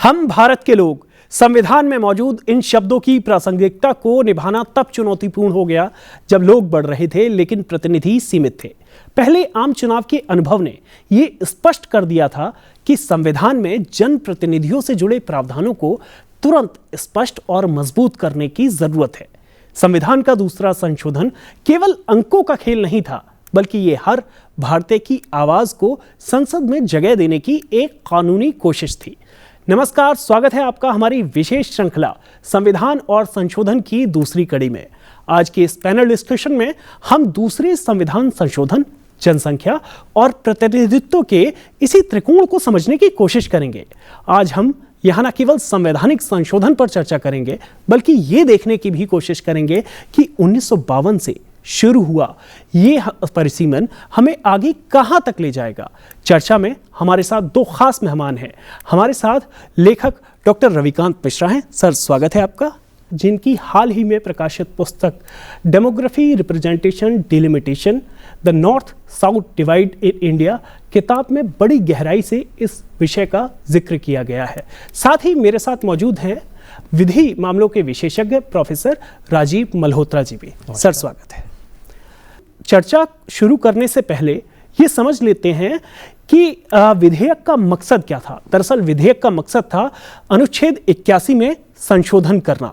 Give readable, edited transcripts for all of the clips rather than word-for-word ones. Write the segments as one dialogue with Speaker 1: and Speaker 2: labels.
Speaker 1: हम भारत के लोग संविधान में मौजूद इन शब्दों की प्रासंगिकता को निभाना तब चुनौतीपूर्ण हो गया जब लोग बढ़ रहे थे लेकिन प्रतिनिधि सीमित थे। पहले आम चुनाव के अनुभव ने यह स्पष्ट कर दिया था कि संविधान में जनप्रतिनिधियों से जुड़े प्रावधानों को तुरंत स्पष्ट और मजबूत करने की जरूरत है। संविधान का दूसरा संशोधन केवल अंकों का खेल नहीं था, बल्कि ये हर भारतीय की आवाज को संसद में जगह देने की एक कानूनी कोशिश थी। नमस्कार, स्वागत है आपका हमारी विशेष श्रृंखला संविधान और संशोधन की दूसरी कड़ी में। आज के इस पैनल डिस्कशन में हम दूसरे संविधान संशोधन, जनसंख्या और प्रतिनिधित्व के इसी त्रिकोण को समझने की कोशिश करेंगे। आज हम यहाँ न केवल संवैधानिक संशोधन पर चर्चा करेंगे, बल्कि ये देखने की भी कोशिश करेंगे कि 1952 से शुरू हुआ ये परिसीमन हमें आगे कहां तक ले जाएगा। चर्चा में हमारे साथ दो खास मेहमान हैं। हमारे साथ लेखक डॉक्टर रविकांत मिश्रा हैं। सर, स्वागत है आपका, जिनकी हाल ही में प्रकाशित पुस्तक demography representation delimitation the north south divide in India किताब में बड़ी गहराई से इस विषय का जिक्र किया गया है। साथ ही मेरे साथ मौजूद हैं विधि मामलों के विशेषज्ञ प्रोफेसर राजीव मल्होत्रा जी भी। सर, स्वागत है। चर्चा शुरू करने से पहले ये समझ लेते हैं कि विधेयक का मकसद क्या था। दरअसल विधेयक का मकसद था अनुच्छेद 81 में संशोधन करना।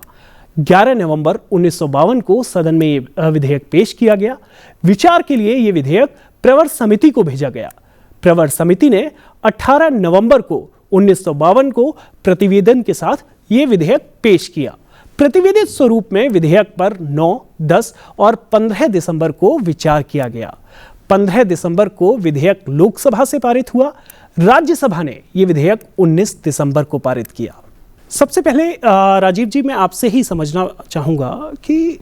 Speaker 1: 11 नवंबर 1952 को सदन में ये विधेयक पेश किया गया। विचार के लिए ये विधेयक प्रवर समिति को भेजा गया। प्रवर समिति ने 18 नवंबर को 1952 को प्रतिवेदन के साथ ये विधेयक पेश किया। प्रतिवेदित स्वरूप में विधेयक पर 9, 10 और 15 दिसंबर को विचार किया गया। 15 दिसंबर को विधेयक लोकसभा से पारित हुआ। राज्यसभा ने यह विधेयक 19 दिसंबर को पारित किया। सबसे पहले राजीव जी, मैं आपसे ही समझना चाहूँगा कि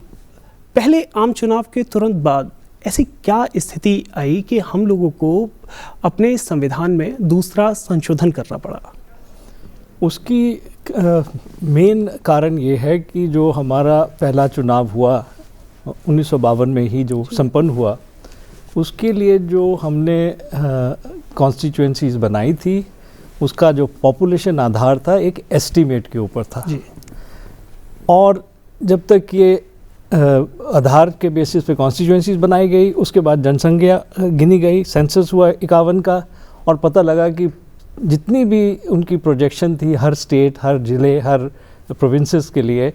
Speaker 1: पहले आम चुनाव के तुरंत बाद ऐसी क्या स्थिति आई कि हम लोगों को अपने संविधान में दूसरा संशोधन करना पड़ा?
Speaker 2: उसकी मेन कारण ये है कि जो हमारा पहला चुनाव हुआ 1952 में ही जो संपन्न हुआ, उसके लिए जो हमने कॉन्स्टिट्यूएंसीज बनाई थी, उसका जो पॉपुलेशन आधार था एक एस्टीमेट के ऊपर था जी। और जब तक ये आधार के बेसिस पे कॉन्स्टिट्यूएंसीज बनाई गई, उसके बाद जनसंख्या गिनी गई, सेंसस हुआ 51 का, और पता लगा कि जितनी भी उनकी प्रोजेक्शन थी हर स्टेट, हर ज़िले, हर प्रोविंसेस के लिए,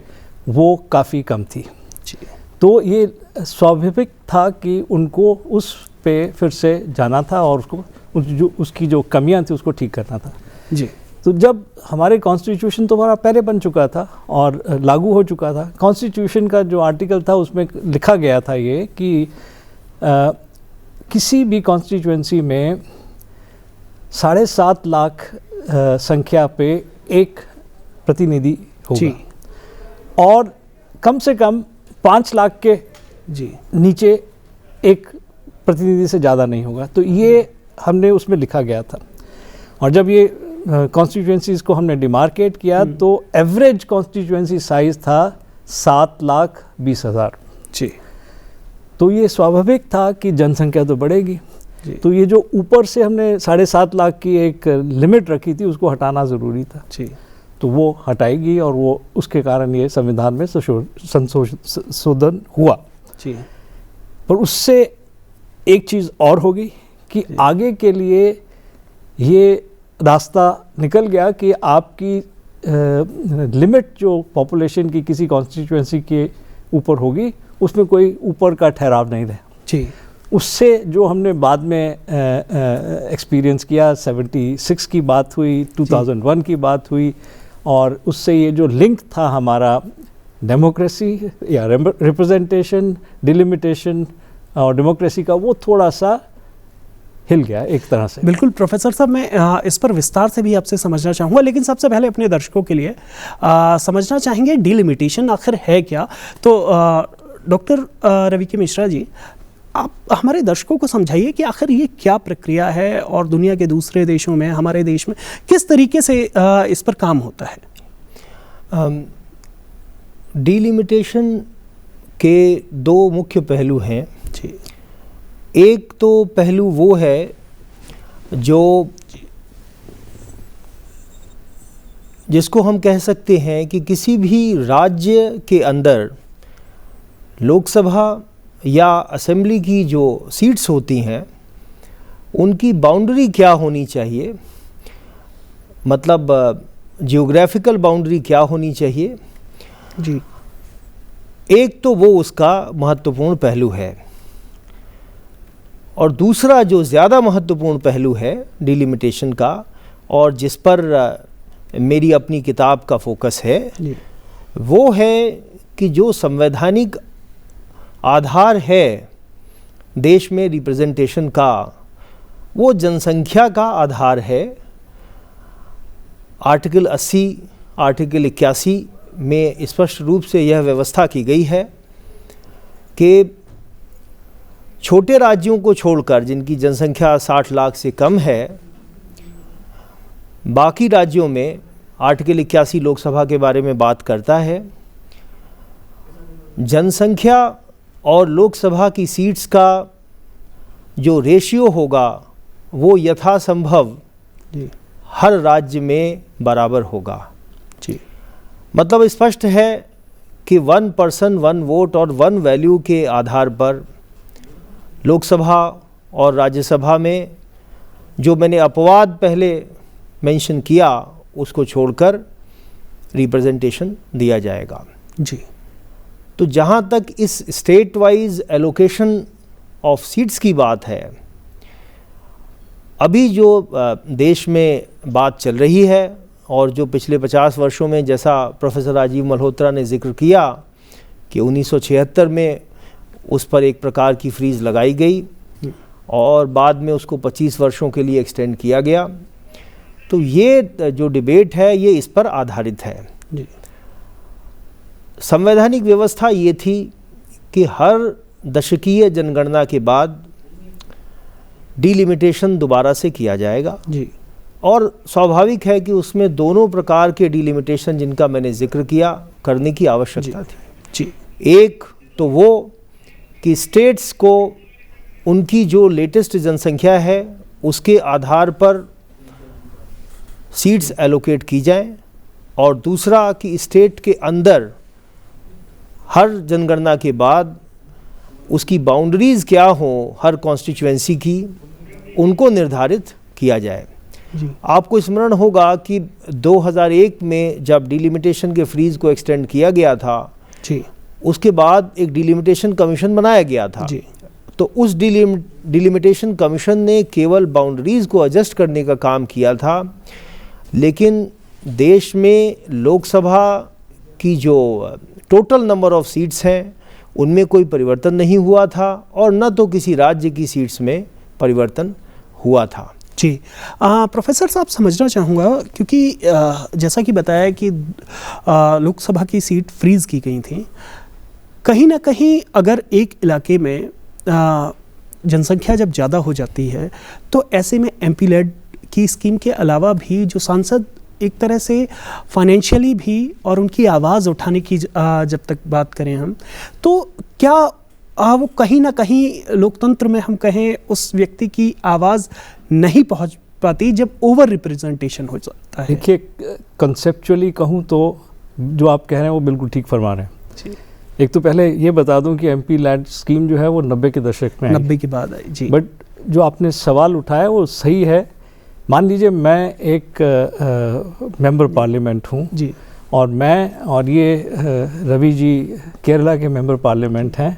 Speaker 2: वो काफ़ी कम थी जी। तो ये स्वाभाविक था कि उनको उस पे फिर से जाना था और उसकी जो कमियां थी उसको ठीक करना था जी। तो जब हमारे कॉन्स्टिट्यूशन तो हमारा पहले बन चुका था और लागू हो चुका था, कॉन्स्टिट्यूशन का जो आर्टिकल था उसमें लिखा गया था ये कि किसी भी कॉन्स्टिट्यूएंसी में 7.5 लाख संख्या पे एक प्रतिनिधि होगा और कम से कम 5 लाख के जी नीचे एक प्रतिनिधि से ज़्यादा नहीं होगा। तो ये हमने उसमें लिखा गया था। और जब ये कॉन्स्टिट्यूएंसीज़ को हमने डिमार्केट किया तो एवरेज कॉन्स्टिट्यूएंसी साइज़ था 7,20,000 जी। तो ये स्वाभाविक था कि जनसंख्या तो बढ़ेगी, तो ये जो ऊपर से हमने 7.5 लाख की एक लिमिट रखी थी उसको हटाना ज़रूरी था जी। तो वो हटाएगी और वो उसके कारण ये संविधान में संशोधन हुआ जी। पर उससे एक चीज़ और होगी कि आगे के लिए ये रास्ता निकल गया कि आपकी लिमिट जो पॉपुलेशन की किसी कॉन्स्टिट्यूएंसी के ऊपर होगी, उसमें कोई ऊपर का ठहराव नहीं रहे जी। उससे जो हमने बाद में एक्सपीरियंस किया, 76 की बात हुई, 2001 की बात हुई, और उससे ये जो लिंक था हमारा डेमोक्रेसी या रिप्रेजेंटेशन, डिलिमिटेशन और डेमोक्रेसी का, वो थोड़ा सा हिल गया एक तरह से। बिल्कुल
Speaker 1: प्रोफेसर साहब, मैं इस पर विस्तार से भी आपसे समझना चाहूँगा, लेकिन सबसे पहले अपने दर्शकों के लिए समझना चाहेंगे डिलिमिटेशन आखिर है क्या। तो डॉक्टर रवि के मिश्रा जी, आप हमारे दर्शकों को समझाइए कि आखिर ये क्या प्रक्रिया है और दुनिया के दूसरे देशों में, हमारे देश में किस तरीके से इस पर काम होता है।
Speaker 3: डिलिमिटेशन के दो मुख्य पहलू हैं जी। एक तो पहलू वो है जो जिसको हम कह सकते हैं कि किसी भी राज्य के अंदर लोकसभा या असेंबली की जो सीट्स होती हैं उनकी बाउंड्री क्या होनी चाहिए, मतलब जियोग्राफिकल बाउंड्री क्या होनी चाहिए
Speaker 1: जी।
Speaker 3: एक तो वो उसका महत्वपूर्ण पहलू है, और दूसरा जो ज़्यादा महत्वपूर्ण पहलू है डिलिमिटेशन का, और जिस पर मेरी अपनी किताब का फोकस है
Speaker 1: जी।
Speaker 3: वो है कि जो संवैधानिक आधार है देश में रिप्रेजेंटेशन का, वो जनसंख्या का आधार है। आर्टिकल 80, आर्टिकल 81 में स्पष्ट रूप से यह व्यवस्था की गई है कि छोटे राज्यों को छोड़कर जिनकी जनसंख्या 60 लाख से कम है, बाकी राज्यों में आर्टिकल 81 लोकसभा के बारे में बात करता है, जनसंख्या और लोकसभा की सीट्स का जो रेशियो होगा वो यथासंभव हर राज्य में बराबर होगा
Speaker 1: जी।
Speaker 3: मतलब स्पष्ट है कि 1 पर्सन 1 वोट और 1 वैल्यू के आधार पर लोकसभा और राज्यसभा में जो मैंने अपवाद पहले मेंशन किया उसको छोड़कर रिप्रेजेंटेशन दिया जाएगा
Speaker 1: जी।
Speaker 3: तो जहाँ तक इस state wise allocation of seats की बात है, अभी जो देश में बात चल रही है और जो पिछले 50 वर्षों में, जैसा प्रोफेसर राजीव मल्होत्रा ने जिक्र किया कि 1976 में उस पर एक प्रकार की फ्रीज लगाई गई और बाद में उसको 25 वर्षों के लिए एक्सटेंड किया गया। तो ये जो डिबेट है ये इस पर आधारित है
Speaker 1: जी।
Speaker 3: संवैधानिक व्यवस्था ये थी कि हर दशकीय जनगणना के बाद डिलिमिटेशन दोबारा से किया जाएगा
Speaker 1: जी।
Speaker 3: और स्वाभाविक है कि उसमें दोनों प्रकार के डिलिमिटेशन जिनका मैंने जिक्र किया करने की आवश्यकता थी
Speaker 1: जी।
Speaker 3: एक तो वो कि स्टेट्स को उनकी जो लेटेस्ट जनसंख्या है उसके आधार पर सीट्स एलोकेट की जाएं, और दूसरा कि स्टेट के अंदर हर जनगणना के बाद उसकी बाउंड्रीज़ क्या हों हर कॉन्स्टिट्यूएंसी की, उनको निर्धारित किया जाए
Speaker 1: जी।
Speaker 3: आपको स्मरण होगा कि 2001 में जब डिलिमिटेशन के फ्रीज को एक्सटेंड किया गया था
Speaker 1: जी।
Speaker 3: उसके बाद एक डिलिमिटेशन कमीशन बनाया गया था
Speaker 1: जी।
Speaker 3: तो उस डिलिमिटेशन कमीशन ने केवल बाउंड्रीज़ को एडजस्ट करने का काम किया था, लेकिन देश में लोकसभा की जो टोटल नंबर ऑफ सीट्स हैं उनमें कोई परिवर्तन नहीं हुआ था और न तो किसी राज्य की सीट्स में परिवर्तन हुआ था
Speaker 1: जी। प्रोफेसर साहब समझना चाहूँगा क्योंकि जैसा कि बताया कि लोकसभा की सीट फ्रीज़ की गई थी, कहीं ना कहीं अगर एक इलाके में जनसंख्या जब ज़्यादा हो जाती है तो ऐसे में एमपी लेड की स्कीम के अलावा भी जो सांसद एक तरह से फाइनेंशियली भी और उनकी आवाज़ उठाने की जब तक बात करें हम, तो क्या वो कहीं ना कहीं लोकतंत्र में हम कहें उस व्यक्ति की आवाज़ नहीं पहुंच पाती जब ओवर रिप्रेजेंटेशन हो जाता है?
Speaker 2: देखिए, कंसेप्चुअली कहूँ तो जो आप कह रहे हैं वो बिल्कुल ठीक फरमा रहे हैं। एक तो पहले ये बता दूं कि एमपी लैंड स्कीम जो है वो 90 के दशक में
Speaker 1: 90 के बाद आई जी।
Speaker 2: बट जो आपने सवाल उठाया वो सही है। मान लीजिए मैं एक मेंबर पार्लियामेंट हूँ
Speaker 1: जी,
Speaker 2: और मैं और ये रवि जी केरला के मेंबर पार्लियामेंट हैं।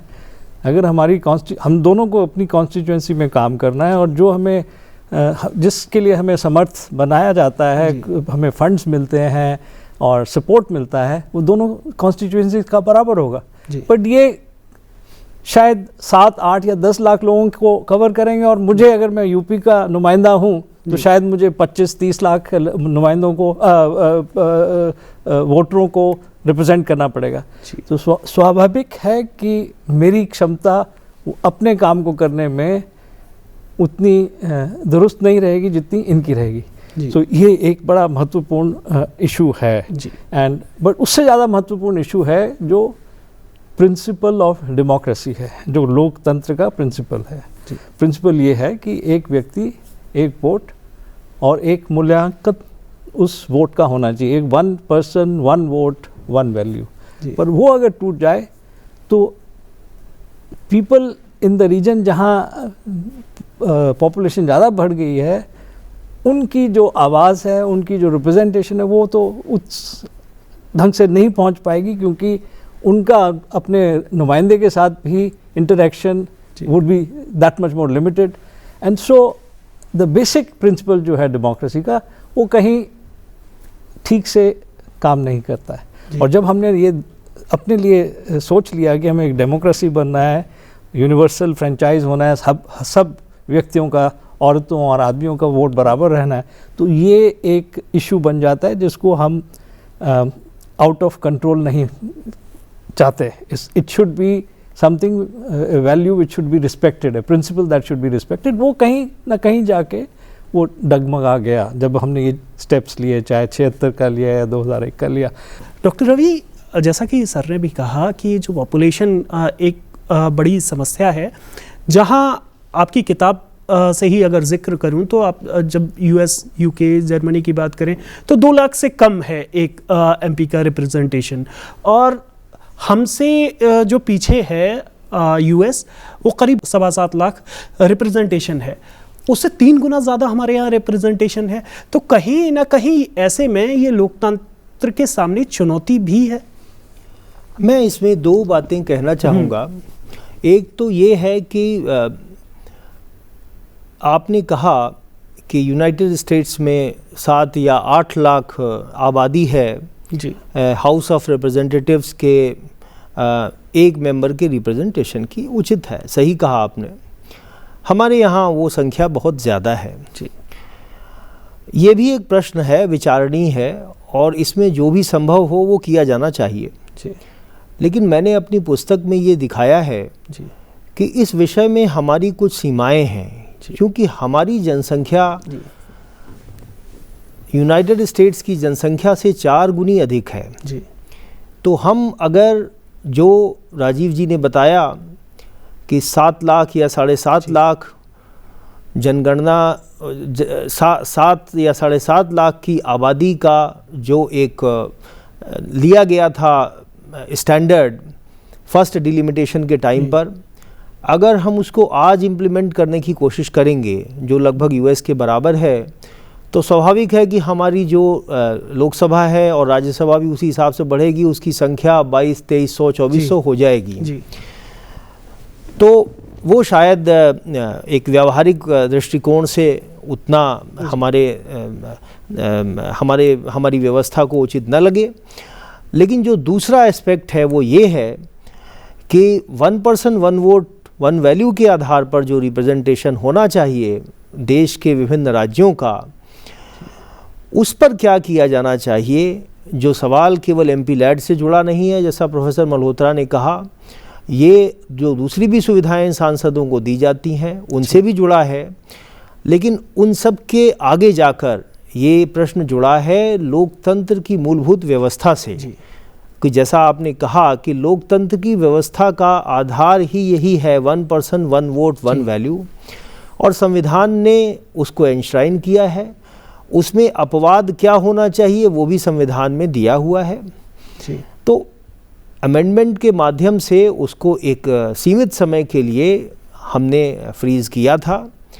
Speaker 2: अगर हमारी हम दोनों को अपनी कॉन्स्टिट्यूएंसी में काम करना है और जो हमें जिसके लिए हमें समर्थ बनाया जाता है, हमें फंड्स मिलते हैं और सपोर्ट मिलता है, वो दोनों कॉन्स्टिट्यूएंसी का बराबर होगा। बट ये शायद 7, 8 या 10 लाख लोगों को कवर करेंगे और मुझे, अगर मैं यूपी का नुमाइंदा हूँ तो शायद मुझे 25-30 लाख नुमाइंदों को वोटरों को रिप्रेजेंट करना पड़ेगा। तो स्वाभाविक है कि मेरी क्षमता अपने काम को करने में उतनी दुरुस्त नहीं रहेगी जितनी इनकी रहेगी। तो ये एक बड़ा महत्वपूर्ण इशू है। एंड बट उससे ज़्यादा महत्वपूर्ण इशू है जो प्रिंसिपल ऑफ डेमोक्रेसी है, जो लोकतंत्र का प्रिंसिपल है। प्रिंसिपल ये है कि एक व्यक्ति, एक वोट और एक मूल्यांकन उस वोट का होना चाहिए, एक 1 पर्सन 1 वोट 1 वैल्यू।
Speaker 1: जी।
Speaker 2: पर वो अगर टूट जाए तो पीपल इन द रीजन जहाँ पॉपुलेशन ज़्यादा बढ़ गई है, उनकी जो आवाज़ है, उनकी जो रिप्रेजेंटेशन है, वो तो उस ढंग से नहीं पहुंच पाएगी, क्योंकि उनका अपने नुमाइंदे के साथ भी interaction would be that much more limited. And so the basic principle जो है डेमोक्रेसी का, वो कहीं ठीक से काम नहीं करता है। और जब हमने ये अपने लिए सोच लिया कि हमें एक डेमोक्रेसी बनना है, यूनिवर्सल फ्रेंचाइज होना है, सब व्यक्तियों का, औरतों और आदमियों का वोट बराबर रहना है, तो ये एक इशू बन जाता है जिसको हम आउट ऑफ कंट्रोल नहीं चाहते। It should be something value which should be respected, A principal that should be respected. वो कहीं ना कहीं जाके वो डगमगा गया जब हमने ये स्टेप्स लिए, चाहे 76 का लिया या 2001 का लिया।
Speaker 1: डॉक्टर रवि, जैसा कि सर ने भी कहा कि जो पॉपुलेशन एक बड़ी समस्या है, जहां आपकी किताब से ही अगर जिक्र करूं तो आप जब यूएस, यूके, जर्मनी की बात करें तो 2 लाख से कम है एक एमपी का रिप्रेजेंटेशन, और हमसे जो पीछे है यूएस, वो करीब 7.25 लाख रिप्रेजेंटेशन है, उससे 3 गुना ज़्यादा हमारे यहाँ रिप्रेजेंटेशन है। तो कहीं ना कहीं ऐसे में ये लोकतंत्र के सामने चुनौती भी है।
Speaker 3: मैं इसमें 2 बातें कहना चाहूँगा। एक तो ये है कि आपने कहा कि यूनाइटेड स्टेट्स में 7 या 8 लाख आबादी है
Speaker 1: जी।
Speaker 3: हाउस ऑफ रिप्रेजेंटेटिव्स के एक मेंबर के रिप्रेजेंटेशन की उचित है, सही कहा आपने। हमारे यहाँ वो संख्या बहुत ज़्यादा है
Speaker 1: जी।
Speaker 3: ये भी एक प्रश्न है, विचारणीय है, और इसमें जो भी संभव हो वो किया जाना चाहिए
Speaker 1: जी।
Speaker 3: लेकिन मैंने अपनी पुस्तक में ये दिखाया है
Speaker 1: जी।
Speaker 3: कि इस विषय में हमारी कुछ सीमाएं हैं, क्योंकि हमारी जनसंख्या यूनाइटेड स्टेट्स की जनसंख्या से 4 गुनी अधिक है
Speaker 1: जी।
Speaker 3: तो हम अगर जो राजीव जी ने बताया कि 7 लाख या 7.5 लाख जनगणना 7 या 7.5 लाख की आबादी का जो एक लिया गया था स्टैंडर्ड फर्स्ट डिलिमिटेशन के टाइम पर, अगर हम उसको आज इम्प्लीमेंट करने की कोशिश करेंगे जो लगभग यूएस के बराबर है, तो स्वाभाविक है कि हमारी जो लोकसभा है और राज्यसभा भी उसी हिसाब से बढ़ेगी, उसकी संख्या 2200, 2300 हो जाएगी जी। तो वो शायद एक व्यावहारिक दृष्टिकोण से उतना हमारी व्यवस्था को उचित न लगे। लेकिन जो दूसरा एस्पेक्ट है वो ये है कि 1 पर्सन 1 वोट 1 वैल्यू के आधार पर जो रिप्रेजेंटेशन होना चाहिए देश के विभिन्न राज्यों का, उस पर क्या किया जाना चाहिए। जो सवाल केवल एमपी लैड से जुड़ा नहीं है, जैसा प्रोफेसर मल्होत्रा ने कहा, ये जो दूसरी भी सुविधाएं सांसदों को दी जाती हैं उनसे भी जुड़ा है, लेकिन उन सब के आगे जाकर ये प्रश्न जुड़ा है लोकतंत्र की मूलभूत व्यवस्था से, कि जैसा आपने कहा कि लोकतंत्र की व्यवस्था का आधार ही यही है 1 पर्सन 1 वोट 1 वैल्यू, और संविधान ने उसको एनश्राइन किया है। उसमें अपवाद क्या होना चाहिए वो भी संविधान में दिया हुआ है जी। तो अमेंडमेंट के माध्यम से उसको एक सीमित समय के लिए हमने फ्रीज़ किया था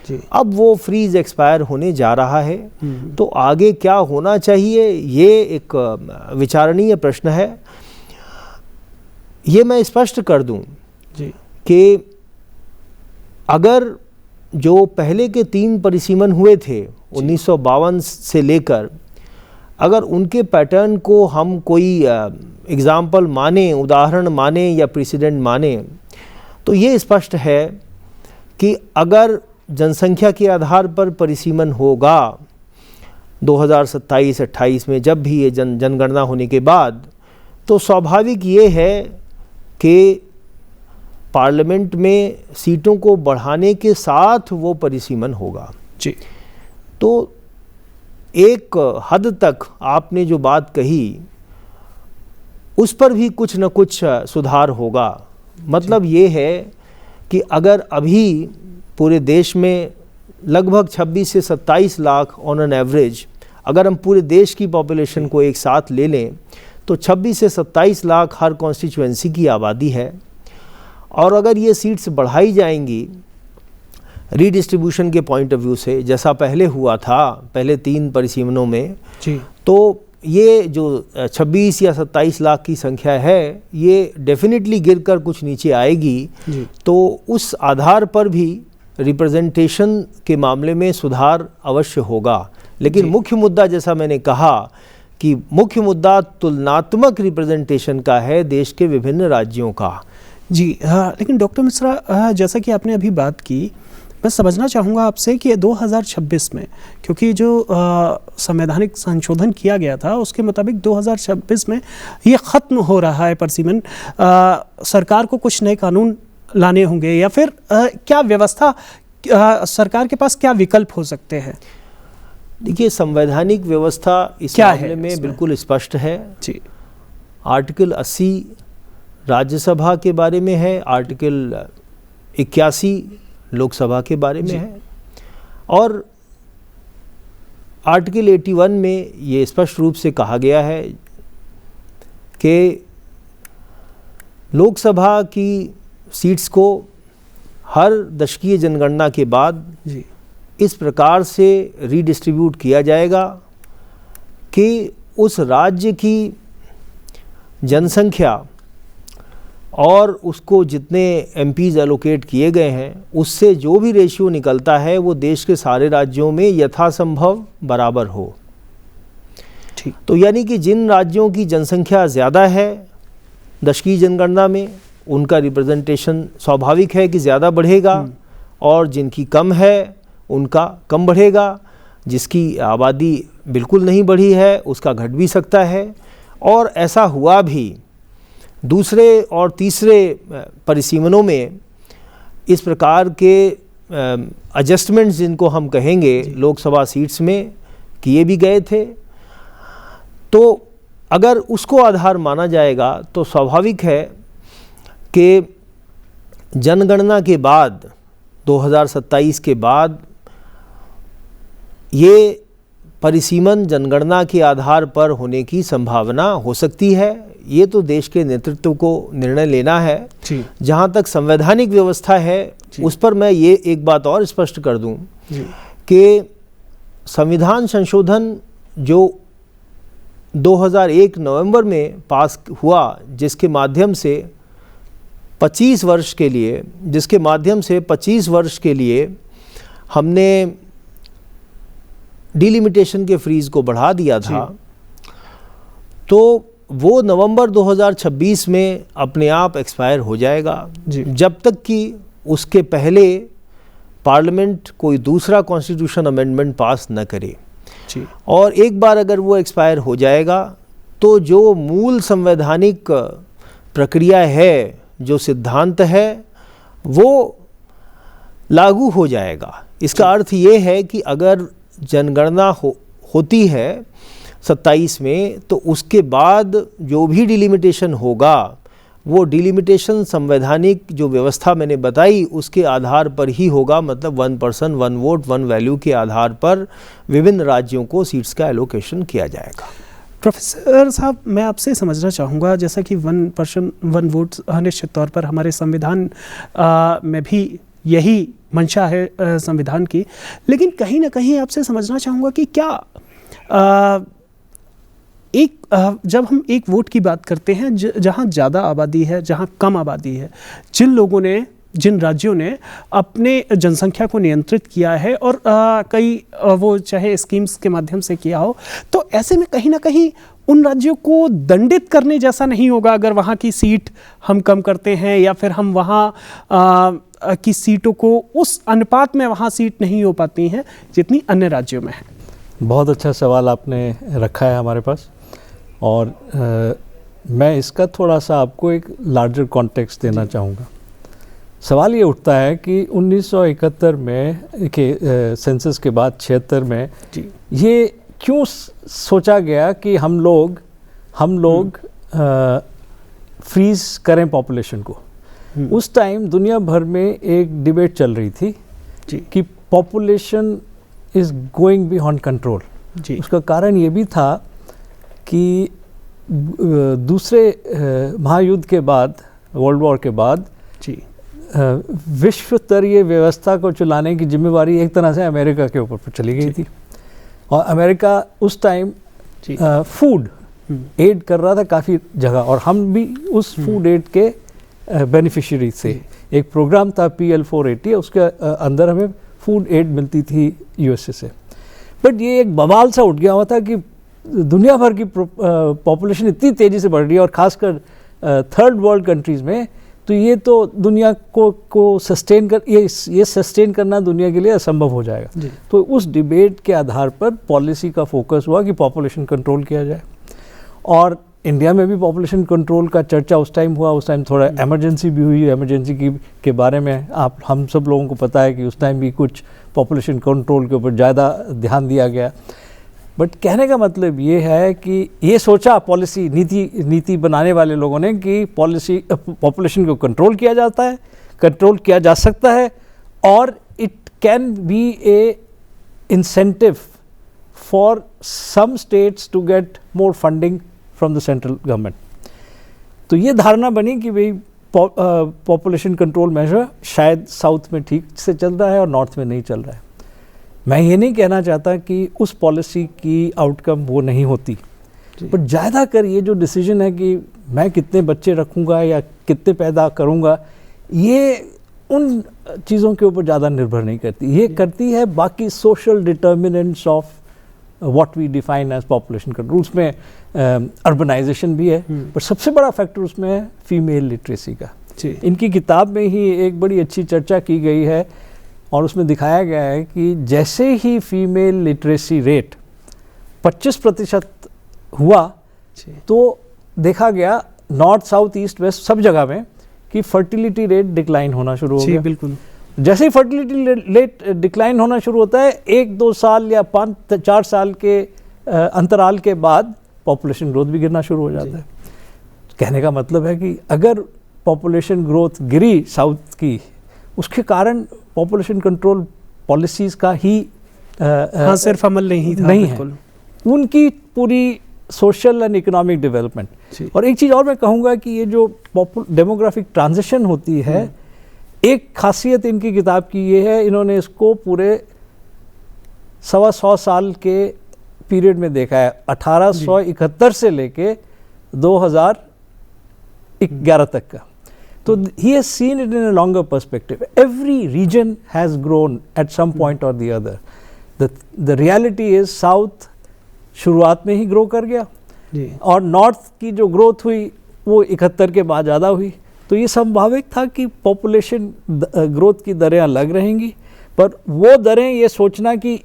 Speaker 3: जी। अब वो फ्रीज एक्सपायर होने जा रहा है, तो आगे क्या होना चाहिए ये एक विचारणीय प्रश्न है। ये मैं स्पष्ट कर दूं जी कि अगर जो पहले के 3 परिसीमन हुए थे 1952 से लेकर, अगर उनके पैटर्न को हम कोई एग्जाम्पल माने, उदाहरण माने या प्रेसिडेंट माने, तो ये स्पष्ट है कि अगर जनसंख्या के आधार पर परिसीमन होगा 2027-28 में, जब भी ये जनगणना होने के बाद, तो स्वाभाविक ये है कि पार्लियामेंट में सीटों को बढ़ाने के साथ वो परिसीमन होगा जी। तो एक हद तक आपने जो बात कही उस पर भी कुछ न कुछ सुधार होगा। मतलब ये है कि अगर अभी पूरे देश में लगभग 26 से 27 लाख ऑन एन एवरेज अगर हम पूरे देश की पॉपुलेशन को एक साथ ले लें तो 26 से 27 लाख हर कॉन्स्टिट्यूएंसी की आबादी है। और अगर ये सीट्स बढ़ाई जाएंगी रीडिस्ट्रीब्यूशन के पॉइंट ऑफ व्यू से, जैसा पहले हुआ था पहले 3 परिसीमनों में जी, तो ये जो 26 या 27 लाख की संख्या है ये डेफिनेटली गिरकर कुछ नीचे आएगी जी। तो उस आधार पर भी रिप्रेजेंटेशन के मामले में सुधार अवश्य होगा। लेकिन मुख्य मुद्दा, जैसा मैंने कहा कि मुख्य मुद्दा तुलनात्मक रिप्रेजेंटेशन का है देश के विभिन्न राज्यों का
Speaker 1: जी। हाँ, लेकिन डॉक्टर मिश्रा, जैसा कि आपने अभी बात की, मैं समझना चाहूँगा आपसे कि 2026 में, क्योंकि जो संवैधानिक संशोधन किया गया था उसके मुताबिक 2026 में ये ख़त्म हो रहा है परिसीमन, सरकार को कुछ नए कानून लाने होंगे या फिर क्या व्यवस्था, सरकार के पास क्या विकल्प हो सकते हैं?
Speaker 3: देखिए, संवैधानिक व्यवस्था इस मामले में बिल्कुल स्पष्ट है जी। आर्टिकल 80 राज्यसभा के बारे में है, आर्टिकल 81 लोकसभा के बारे में है, और आर्टिकल 81 में ये स्पष्ट रूप से कहा गया है कि लोकसभा की सीट्स को हर दशकीय जनगणना के बाद जी इस प्रकार से रीडिस्ट्रीब्यूट किया जाएगा कि उस राज्य की जनसंख्या और उसको जितने एमपीज़ एलोकेट किए गए हैं उससे जो भी रेशियो निकलता है वो देश के सारे राज्यों में यथासंभव बराबर हो। ठीक, तो यानी कि जिन राज्यों की जनसंख्या ज़्यादा है दशकीय जनगणना में, उनका रिप्रेजेंटेशन स्वाभाविक है कि ज़्यादा बढ़ेगा, और जिनकी कम है उनका कम बढ़ेगा। जिसकी आबादी बिल्कुल नहीं बढ़ी है उसका घट भी सकता है। और ऐसा हुआ भी दूसरे और तीसरे परिसीमनों में, इस प्रकार के एडजस्टमेंट्स जिनको हम कहेंगे लोकसभा सीट्स में किए भी गए थे। तो अगर उसको आधार माना जाएगा तो स्वाभाविक है कि जनगणना के बाद 2027 के बाद ये परिसीमन जनगणना के आधार पर होने की संभावना हो सकती है। ये तो देश के नेतृत्व को निर्णय लेना है। जहाँ तक संवैधानिक व्यवस्था है उस पर मैं ये एक बात और स्पष्ट कर दूं कि संविधान संशोधन जो 2001 नवंबर में पास हुआ, जिसके माध्यम से 25 वर्ष के लिए हमने डिलिमिटेशन के फ्रीज को बढ़ा दिया था, तो वो नवंबर 2026 में अपने आप एक्सपायर हो जाएगा जब तक कि उसके पहले पार्लियामेंट कोई दूसरा कॉन्स्टिट्यूशन अमेंडमेंट पास न करे। और एक बार अगर वो एक्सपायर हो जाएगा तो जो मूल संवैधानिक प्रक्रिया है, जो सिद्धांत है, वो लागू हो जाएगा। इसका अर्थ ये है कि अगर जनगणना होती है 27 में, तो उसके बाद जो भी डिलिमिटेशन होगा वो डिलिमिटेशन संवैधानिक जो व्यवस्था मैंने बताई उसके आधार पर ही होगा। मतलब 1 पर्सन 1 वोट 1 वैल्यू के आधार पर विभिन्न राज्यों को सीट्स का एलोकेशन किया जाएगा।
Speaker 1: प्रोफेसर साहब, मैं आपसे समझना चाहूँगा, जैसा कि 1 पर्सन 1 वोट निश्चित तौर पर हमारे संविधान में भी यही मंशा है संविधान की, लेकिन कहीं ना कहीं आपसे समझना चाहूँगा कि क्या जब हम एक वोट की बात करते हैं, जहाँ ज़्यादा आबादी है, जहाँ कम आबादी है, जिन राज्यों ने अपने जनसंख्या को नियंत्रित किया है और कई वो चाहे स्कीम्स के माध्यम से किया हो, तो ऐसे में कहीं ना कहीं उन राज्यों को दंडित करने जैसा नहीं होगा अगर वहाँ की सीट हम कम करते हैं या फिर हम वहाँ की सीटों को उस अनुपात में वहाँ सीट नहीं हो पाती हैं जितनी अन्य राज्यों में है।
Speaker 2: बहुत अच्छा सवाल आपने रखा है हमारे पास, और मैं इसका थोड़ा सा आपको एक लार्जर कॉन्टेक्स्ट देना चाहूँगा। सवाल ये उठता है कि 1971 में के सेंसस के बाद 76 में ये क्यों सोचा गया कि हम लोग फ्रीज करें पॉपुलेशन को। उस टाइम दुनिया भर में एक डिबेट चल रही थी कि population is going beyond control,
Speaker 1: जी।
Speaker 2: उसका कारण ये भी था कि दूसरे महायुद्ध के बाद, वर्ल्ड वॉर के बाद
Speaker 1: जी,
Speaker 2: विश्व स्तरीय व्यवस्था को चलाने की जिम्मेवारी एक तरह से अमेरिका के ऊपर चली गई थी। और अमेरिका उस टाइम फूड एड कर रहा था काफ़ी जगह, और हम भी उस फूड एड के बेनिफिशियरी थे। एक प्रोग्राम था PL480, उसके अंदर हमें फूड एड मिलती थी USA से। बट ये एक बवाल सा उठ गया हुआ था कि दुनिया भर की पॉपुलेशन इतनी तेज़ी से बढ़ रही है, और ख़ासकर थर्ड वर्ल्ड कंट्रीज़ में, तो ये तो दुनिया को सस्टेन कर ये सस्टेन करना दुनिया के लिए असंभव हो जाएगा। तो उस डिबेट के आधार पर पॉलिसी का फोकस हुआ कि पॉपुलेशन कंट्रोल किया जाए। और इंडिया में भी पॉपुलेशन कंट्रोल का चर्चा उस टाइम हुआ। उस टाइम थोड़ा इमरजेंसी भी हुई। इमरजेंसी के बारे में हम सब लोगों को पता है कि उस टाइम भी कुछ पॉपुलेशन कंट्रोल के ऊपर ज़्यादा ध्यान दिया गया। बट कहने का मतलब ये है कि ये सोचा पॉलिसी नीति बनाने वाले लोगों ने कि पॉपुलेशन को कंट्रोल किया जाता है, कंट्रोल किया जा सकता है, और it can be a incentive for some states to get more funding from the central government. तो ये धारणा बनी कि भाई पॉपुलेशन कंट्रोल मेजर शायद साउथ में ठीक से चल रहा है और नॉर्थ में नहीं चल रहा है। मैं ये नहीं कहना चाहता कि उस पॉलिसी की आउटकम वो नहीं होती, पर ज़्यादातर ये जो डिसीजन है कि मैं कितने बच्चे रखूँगा या कितने पैदा करूँगा, ये उन चीज़ों के ऊपर ज़्यादा निर्भर नहीं करती। ये करती है बाकी social determinants of what we define as population control. उसमें अर्बनाइजेशन भी है, पर सबसे बड़ा फैक्टर उसमें है फीमेल लिटरेसी का। इनकी किताब में ही एक बड़ी अच्छी चर्चा की गई है, और उसमें दिखाया गया है कि जैसे ही फीमेल लिटरेसी रेट 25% हुआ, तो देखा गया नॉर्थ, साउथ, ईस्ट, वेस्ट सब जगह में कि फर्टिलिटी रेट डिक्लाइन होना शुरू हो गया।
Speaker 1: बिल्कुल।
Speaker 2: जैसे ही फर्टिलिटी रेट डिक्लाइन होना शुरू होता है, 1-2 साल या 5-4 साल के अंतराल के बाद पॉपुलेशन ग्रोथ भी गिरना शुरू हो जाता है। कहने का मतलब है कि अगर पॉपुलेशन ग्रोथ गिरी साउथ की, उसके कारण पॉपुलेशन कंट्रोल पॉलिसीज़ का ही
Speaker 1: सिर्फ अमल नहीं था,
Speaker 2: नहीं है, उनकी पूरी सोशल एंड इकोनॉमिक डेवलपमेंट। और एक चीज़ और मैं कहूँगा कि ये जो डेमोग्राफिक ट्रांजिशन होती है, एक खासियत इनकी किताब की ये है, इन्होंने इसको पूरे 125 साल के पीरियड में देखा है, 1871 से लेके 2011 तक का। So he has seen it in a longer perspective. Every region has grown at some point or the other. The reality is South शुरुआत में ही ग्रो कर गया, और नॉर्थ की जो ग्रोथ हुई वो 71 के बाद ज़्यादा हुई। तो ये संभावित था कि पॉपुलेशन ग्रोथ की दरें अलग रहेंगी, पर वो दरें ये सोचना कि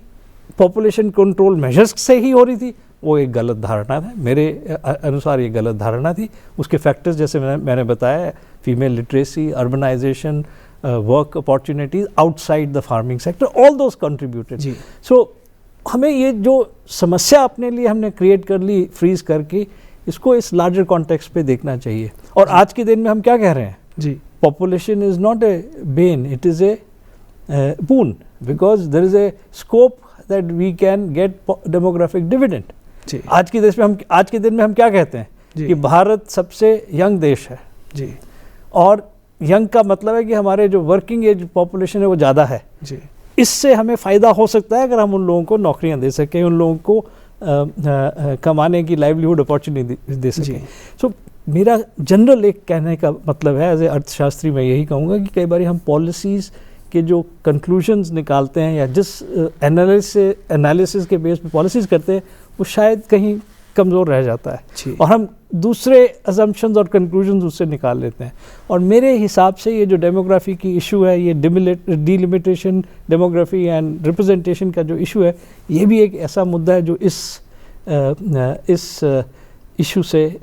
Speaker 2: पॉपुलेशन कंट्रोल मेजर्स से ही हो रही थी, वो एक गलत धारणा है। मेरे अनुसार ये गलत धारणा थी। उसके फैक्टर्स जैसे मैंने बताया, female literacy, urbanization, work opportunities outside the farming sector, all those contributed. So हमें ये जो समस्या अपने लिए हमने क्रिएट कर ली फ्रीज करके, इसको इस लार्जर कॉन्टेक्स्ट पे देखना चाहिए। और आज के दिन में हम क्या कह रहे हैं जी, population is not a bane, it is a boon, because there is a scope that we can get demographic dividend. आज के दिन में हम क्या कहते हैं कि भारत सबसे यंग देश है जी, और यंग का मतलब है कि हमारे जो वर्किंग एज पॉपुलेशन है वो ज़्यादा है जी। इससे हमें फ़ायदा हो सकता है अगर हम उन लोगों को नौकरियां दे सकें, उन लोगों को कमाने की लाइवलीहुड अपॉर्चुनिटी दे सकें। सो मेरा जनरल एक कहने का मतलब है, एज ए अर्थशास्त्री मैं यही कहूँगा कि कई बार हम पॉलिसीज़ के जो कंक्लूजन्स निकालते हैं या जिस एनालिसिस के बेस पे पॉलिसीज़ करते हैं, वो शायद कहीं कमज़ोर रह जाता है, और हम दूसरे अजम्पशंस और कंक्लूजन्स उससे निकाल लेते हैं। और मेरे हिसाब से ये जो डेमोग्राफी की इशू है, ये डिलिमिटेशन डेमोग्राफी एंड रिप्रेजेंटेशन का जो इशू है, ये भी एक ऐसा मुद्दा है जो इस इशू से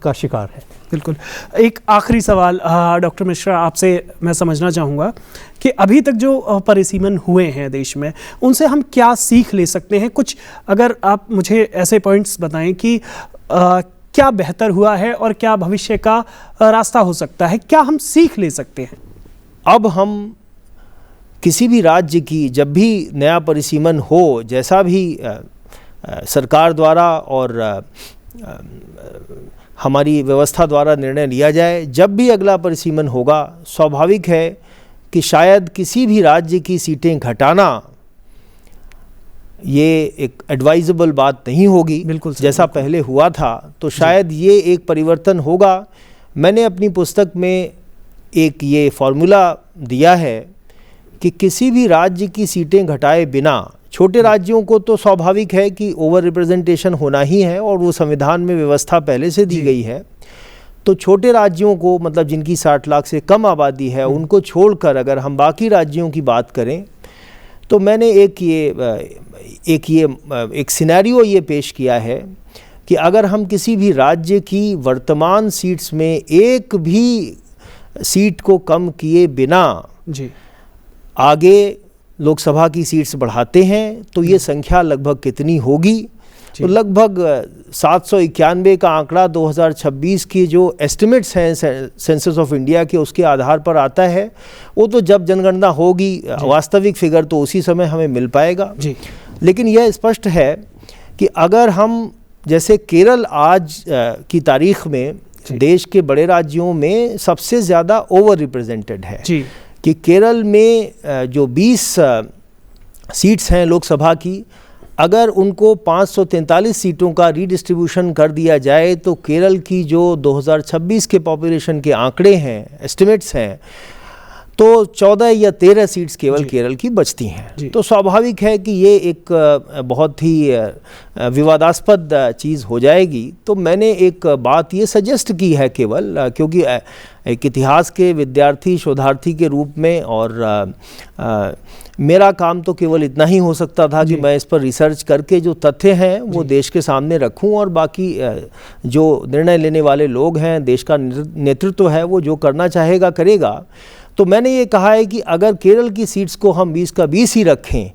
Speaker 2: का शिकार है।
Speaker 1: बिल्कुल। एक आखिरी सवाल डॉक्टर मिश्रा, आपसे मैं समझना चाहूँगा कि अभी तक जो परिसीमन हुए हैं देश में, उनसे हम क्या सीख ले सकते हैं? कुछ अगर आप मुझे ऐसे पॉइंट्स बताएं कि क्या बेहतर हुआ है और क्या भविष्य का रास्ता हो सकता है, क्या हम सीख ले सकते हैं?
Speaker 3: अब हम किसी भी राज्य की जब भी नया परिसीमन हो, जैसा भी सरकार द्वारा और हमारी व्यवस्था द्वारा निर्णय लिया जाए। जब भी अगला परिसीमन होगा, स्वाभाविक है कि शायद किसी भी राज्य की सीटें घटाना ये एक एडवाइजेबल बात नहीं होगी,
Speaker 1: बिल्कुल
Speaker 3: जैसा पहले हुआ था। तो शायद ये एक परिवर्तन होगा। मैंने अपनी पुस्तक में एक ये फॉर्मूला दिया है कि किसी भी राज्य की सीटें घटाए बिना, छोटे राज्यों को तो स्वाभाविक है कि ओवर रिप्रेजेंटेशन होना ही है और वो संविधान में व्यवस्था पहले से दी गई है। तो छोटे राज्यों को, मतलब जिनकी 60 लाख से कम आबादी है, उनको छोड़कर अगर हम बाकी राज्यों की बात करें तो मैंने एक सिनेरियो ये पेश किया है कि अगर हम किसी भी राज्य की वर्तमान सीट्स में एक भी सीट को कम किए बिना जी आगे लोकसभा की सीट्स बढ़ाते हैं तो ये संख्या लगभग कितनी होगी? तो लगभग 791 का आंकड़ा 2026 की जो एस्टिमेट्स हैं सेंसस ऑफ इंडिया के, उसके आधार पर आता है। वो तो जब जनगणना होगी, वास्तविक फिगर तो उसी समय हमें मिल पाएगा जी। लेकिन यह स्पष्ट है कि अगर हम, जैसे केरल आज की तारीख में देश के बड़े राज्यों में सबसे ज़्यादा ओवर रिप्रेजेंटेड है जी। कि केरल में जो 20 सीट्स हैं लोकसभा की, अगर उनको 543 सीटों का रीडिस्ट्रीब्यूशन कर दिया जाए तो केरल की जो 2026 के पॉपुलेशन के आंकड़े हैं, एस्टिमेट्स हैं, तो 14 या 13 सीट्स केवल केरल की बचती हैं। तो स्वाभाविक है कि ये एक बहुत ही विवादास्पद चीज़ हो जाएगी। तो मैंने एक बात ये सजेस्ट की है केवल, क्योंकि एक इतिहास के विद्यार्थी, शोधार्थी के रूप में, और मेरा काम तो केवल इतना ही हो सकता था कि मैं इस पर रिसर्च करके जो तथ्य हैं वो देश के सामने रखूं, और बाकी जो निर्णय लेने वाले लोग हैं, देश का नेतृत्व है, वो जो करना चाहेगा करेगा। तो मैंने ये कहा है कि अगर केरल की सीट्स को हम 20 का 20 ही रखें,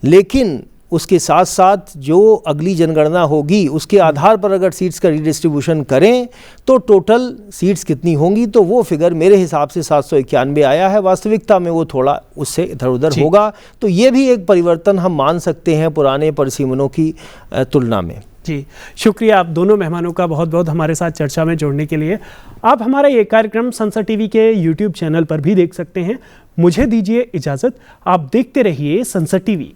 Speaker 3: लेकिन उसके साथ साथ जो अगली जनगणना होगी उसके आधार पर अगर सीट्स का रिडिस्ट्रीब्यूशन करें तो टोटल सीट्स कितनी होंगी, तो वो फिगर मेरे हिसाब से 791 आया है। वास्तविकता में वो थोड़ा उससे इधर उधर होगा। तो ये भी एक परिवर्तन हम मान सकते हैं पुराने परिसीमनों की तुलना में।
Speaker 1: जी, शुक्रिया आप दोनों मेहमानों का बहुत बहुत हमारे साथ चर्चा में जोड़ने के लिए। आप हमारा ये कार्यक्रम संसद टीवी के YouTube चैनल पर भी देख सकते हैं। मुझे दीजिए इजाज़त, आप देखते रहिए संसद टीवी।